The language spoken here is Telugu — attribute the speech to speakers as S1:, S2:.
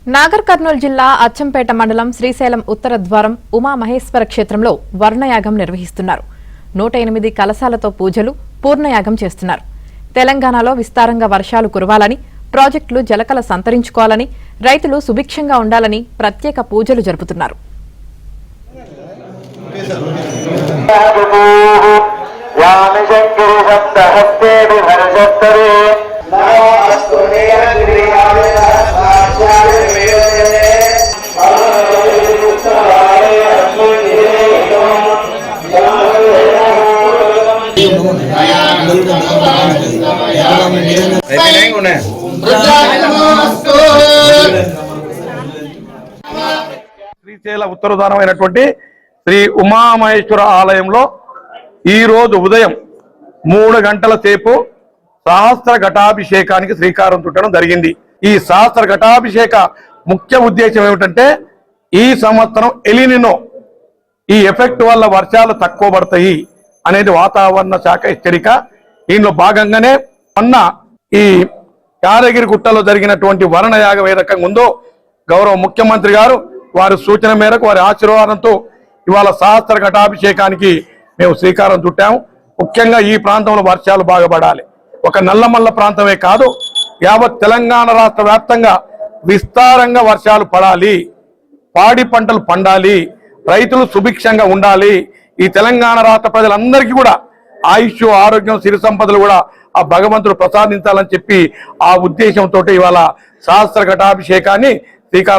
S1: నాగర్ కర్నూలు జిల్లా అచ్చంపేట మండలం శ్రీశైలం ఉత్తర ద్వారం ఉమామహేశ్వర క్షేత్రంలో వర్ణయాగం నిర్వహిస్తున్నారు. 108 కలశాలతో పూజలు, పూర్ణయాగం చేస్తున్నారు. తెలంగాణలో విస్తారంగా వర్షాలు కురవాలని, ప్రాజెక్టులు జలకల సంతరించుకోవాలని, రైతులు సుభిక్షంగా ఉండాలని ప్రత్యేక పూజలు జరుపుతున్నారు.
S2: శ్రీశైల ఉత్తరధానమైనటువంటి శ్రీ ఉమామహేశ్వర ఆలయంలో ఈ రోజు ఉదయం 3 గంటల సేపు సహస్ర ఘటాభిషేకానికి శ్రీకారం చుట్టడం జరిగింది. ఈ సహస్ర ఘటాభిషేక ముఖ్య ఉద్దేశం ఏమిటంటే, ఈ సంవత్సరం ఎలినినో ఈ ఎఫెక్ట్ వల్ల వర్షాలు తక్కువ పడతాయి అనేది వాతావరణ శాఖ హెచ్చరిక. దీనిలో భాగంగానే మొన్న ఈ యాదగిరి గుట్టలో జరిగినటువంటి వర్ణయాగం ఏ రకంగా ఉందో గౌరవ ముఖ్యమంత్రి గారు వారి సూచన మేరకు, వారి ఆశీర్వాదంతో ఇవాళ సహస్ర ఘటాభిషేకానికి మేము శ్రీకారం చుట్టాము. ముఖ్యంగా ఈ ప్రాంతంలో వర్షాలు బాగా పడాలి. ఒక నల్లమల్ల ప్రాంతమే కాదు, యావత్ తెలంగాణ రాష్ట్ర వ్యాప్తంగా విస్తారంగా వర్షాలు పడాలి, పాడి పంటలు పండాలి, రైతులు సుభిక్షంగా ఉండాలి. ఈ తెలంగాణ రాష్ట్ర ప్రజలందరికీ కూడా ఆయుష్, ఆరోగ్యం, సిరి సంపదలు కూడా ఆ భగవంతుడు ప్రసాదించాలని చెప్పి ఆ ఉద్దేశంతో ఇవాళ సహస్ర ఘటాభిషేకాన్ని శ్రీకారం